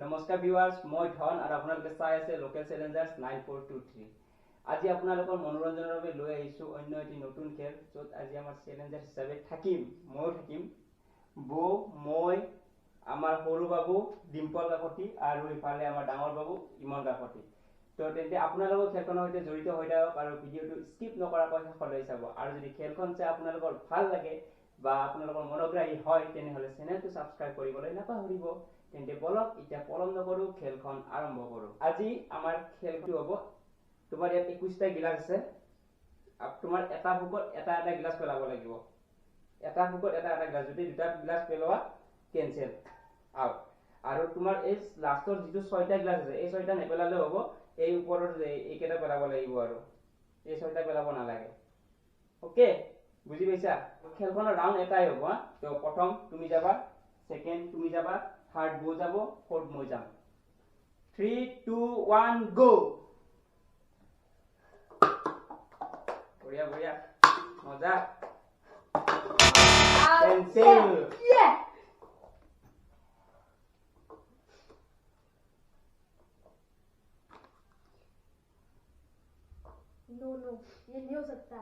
নমস্কাৰ ভিউৱাৰ্ছ, মই ধন আৰু আপোনালোকে চাই আছে লোকেল চ্যালেঞ্জাৰ্ছ 9423। আজি আপোনালোকৰ মনোৰঞ্জনৰ বাবে লৈ আহিছো অন্য এটি নতুন খেল, য'ত আজি আমাৰ চ্যালেঞ্জাৰ হিচাপে মই থাকিম বৌ, মই, আমাৰ সৰু বাবু ডিম্পল কাকতি আৰু ইফালে আমাৰ ডাঙৰ বাবু ইমন কাকতি। তো তেন্তে আপোনালোকৰ খেলখনৰ সৈতে জড়িত হৈ থাকক আৰু ভিডিঅ'টো স্কিপ নকৰাকৈ শেষলৈ চাব। আৰু যদি খেলখন চাই আপোনালোকৰ ভাল লাগে বা আপোনালোকৰ মনোগ্ৰাহী হয় তেনেহ'লে চেনেলটো ছাবস্ক্ৰাইব কৰিবলৈ নাপাহৰিব। তেন্তে বলক এতিয়া পলম নকৰো, খেলখন আৰম্ভ কৰো। আজি আমাৰ খেলটো হ'ব, তোমাৰ ইয়াত 21টা গিলাস আছে। তোমাৰ এটা ফুকত এটা গিলাস পেলাব লাগিব। এটা ফুকত এটা গিলাস, যদি দুটা গিলাস পেলোৱা কেনসেল আউট। আৰু তোমাৰ এই লাষ্টৰ যিটো 6টা গিলাস আছে, এই 6টা নেপেলালে হ'ব, এই ওপৰৰ যে এইকেইটা পেলাব লাগিব আৰু এই 6টা পেলাব নালাগে। ওকে, বুজি পাইছা? খেলখনৰ ৰাউণ্ড এটাই হ'ব। তো প্ৰথম তুমি যাবা, সেকেন্ড তুমি যাবা, থার্ড বো যাব, ফোর্থ মই যাম। 3 2 1 গো। বঢ়িয়া বঢ়িয়া, মজা। কেনসেল। नो नो, ये नहीं हो सकता।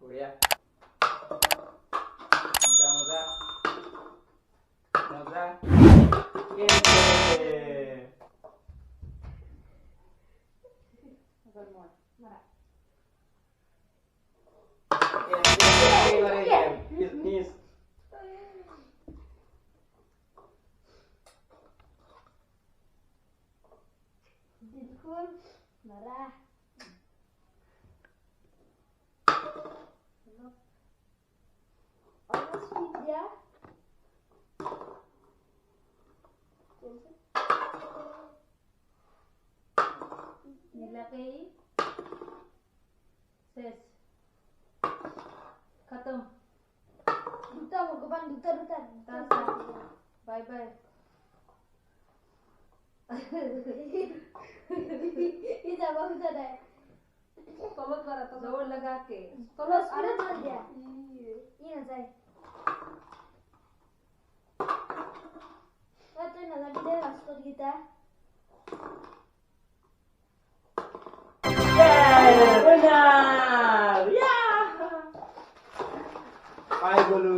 बढ़िया, मजा मजा मजा। बिल्कुल marah. Almost speed ya. Nilagay. Ses. Khatam. Duta mo gaban, duta. Bye bye. इधर बहुत ज़्यादा है। कवर करा तो जोर लगा के कवर अरे मार दिया ये ना जाए तो ना लगी दे रास्ता Gita winner! Yeah! Bye, Bolu.